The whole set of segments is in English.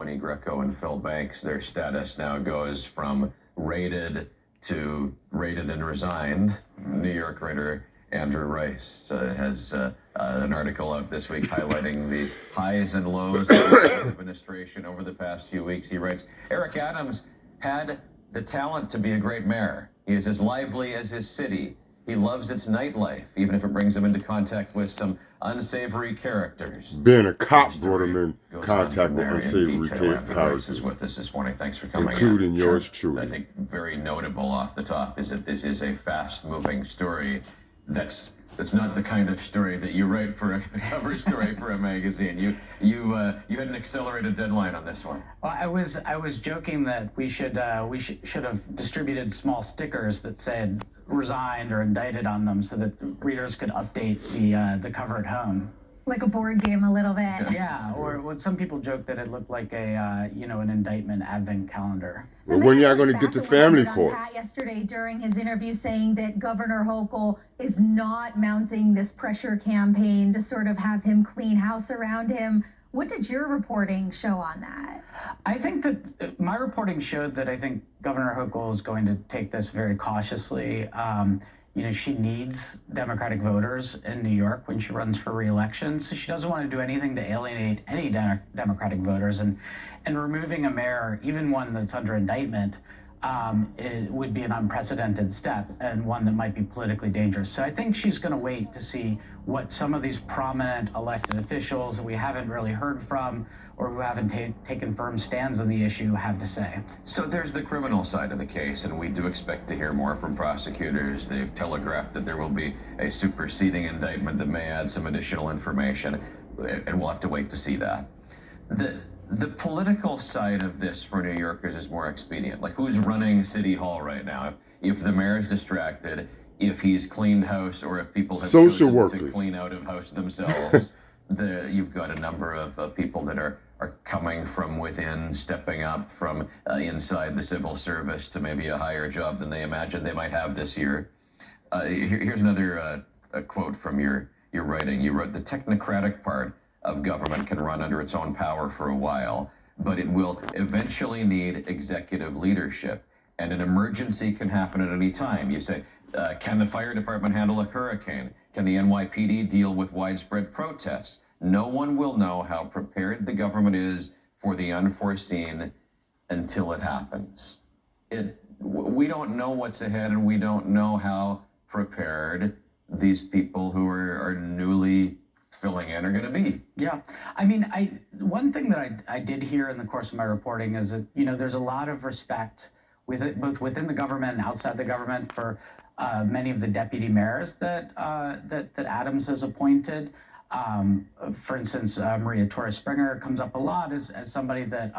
Tony Greco and Phil Banks. Their status now goes from raided to raided and resigned. New York writer Andrew Rice has an article out this week highlighting the highs and lows of the administration over the past few weeks. He writes, Eric Adams had the talent to be a great mayor. He is as lively as his city. He loves its nightlife, even if it brings him into contact with some unsavory characters. Being a cop brought him in contact with unsavory characters. With us this morning. Thanks for coming, including yours truly. I think very notable off the top is that this is a fast-moving story. That's not the kind of story that you write for a cover story for a magazine. You had an accelerated deadline on this one. Well, I was joking that we should have distributed small stickers that said resigned or indicted on them so that readers could update the cover at home. Like a board game a little bit. Yeah, or some people joke that it looked like an indictment advent calendar. Well, when y'all going to get to family court? Pat yesterday during his interview saying that Governor Hochul is not mounting this pressure campaign to sort of have him clean house around him. What did your reporting show on that? I think that my reporting showed that I think Governor Hochul is going to take this very cautiously. She needs Democratic voters in New York when she runs for re-election, so she doesn't want to do anything to alienate any Democratic voters. And removing a mayor, even one that's under indictment, it would be an unprecedented step and one that might be politically dangerous. So I think she's going to wait to see what some of these prominent elected officials that we haven't really heard from or who haven't taken firm stands on the issue have to say. So there's the criminal side of the case, and we do expect to hear more from prosecutors. They've telegraphed that there will be a superseding indictment that may add some additional information, and we'll have to wait to see that. The political side of this for New Yorkers is more expedient. Like, who's running City Hall right now? If the mayor's distracted, if he's cleaned house, or if people have chosen to clean out of house themselves, you've got a number of people that are coming from within, stepping up from inside the civil service to maybe a higher job than they imagined they might have this year. Here's another a quote from your writing. You wrote, the technocratic part of government can run under its own power for a while, but it will eventually need executive leadership. And an emergency can happen at any time. You say, can the fire department handle a hurricane? Can the NYPD deal with widespread protests? No one will know how prepared the government is for the unforeseen until it happens. We don't know what's ahead, and we don't know how prepared these people who are newly filling in are going to be. Yeah. I mean, one thing that I did hear in the course of my reporting is that, there's a lot of respect both within the government and outside the government for many of the deputy mayors that Adams has appointed. For instance, Maria Torres Springer comes up a lot as somebody that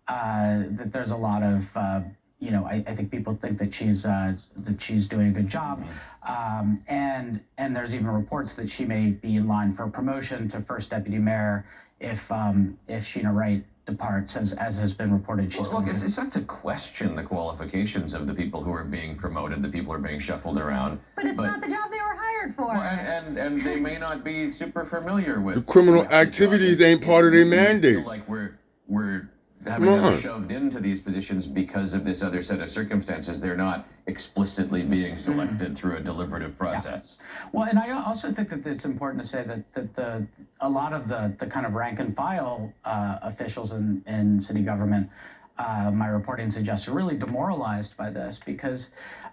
there's a lot of I think people think that she's doing a good job, and there's even reports that she may be in line for a promotion to first deputy mayor if Sheena Wright departs, as has been reported. Look, it's not to question the qualifications of the people who are being promoted, the people who are being shuffled around. But it's not the job they were hired for. Well, and they may not be super familiar with the criminal activities ain't part of their mandate. Like we're having them shoved into these positions because of this other set of circumstances. They're not explicitly being selected through a deliberative process. Yeah. Well, and I also think that it's important to say that a lot of the kind of rank and file officials in city government, my reporting suggests, are really demoralized by this because,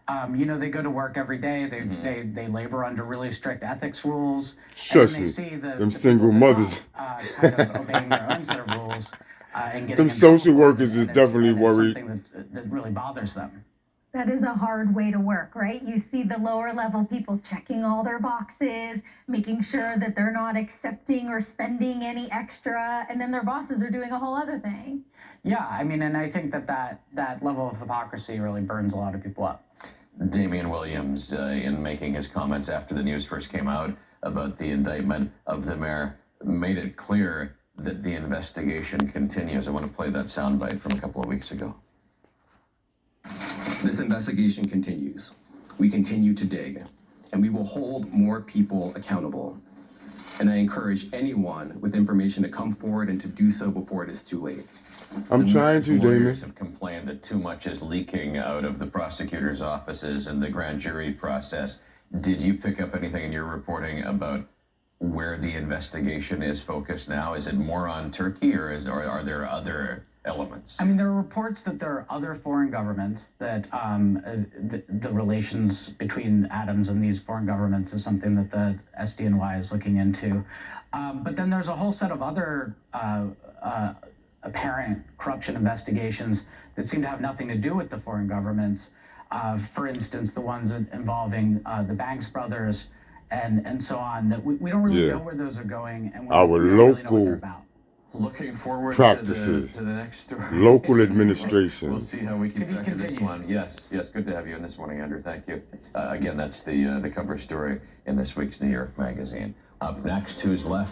they go to work every day. They labor under really strict ethics rules. Trust and me, they see them single mothers kind of obeying their own set of rules. And them social workers is definitely worried. Something that really bothers them. That is a hard way to work, right? You see the lower level people checking all their boxes, making sure that they're not accepting or spending any extra, and then their bosses are doing a whole other thing. Yeah, I mean, and I think that level of hypocrisy really burns a lot of people up. Damian Williams, in making his comments after the news first came out about the indictment of the mayor, made it clear that the investigation continues. I want to play that soundbite from a couple of weeks ago. This investigation continues. We continue to dig, and we will hold more people accountable. And I encourage anyone with information to come forward and to do so before it is too late. I'm trying to, Damon. Lawyers have complained that too much is leaking out of the prosecutors' offices and the grand jury process. Did you pick up anything in your reporting about where the investigation is focused now? Is it more on Turkey, or are there other elements? I mean, there are reports that there are other foreign governments that the relations between Adams and these foreign governments is something that the SDNY is looking into. But then there's a whole set of other apparent corruption investigations that seem to have nothing to do with the foreign governments. For instance, the ones involving the Banks brothers and so on. That we don't really know where those are going, and we Our don't really know what local they're about. Looking forward practices, to the next story. local administrations. We'll see how we keep Can you track of this continue? one. Yes, good to have you in this morning, Andrew. Thank you. Again, that's the cover story in this week's New York Magazine. Up next, who's left?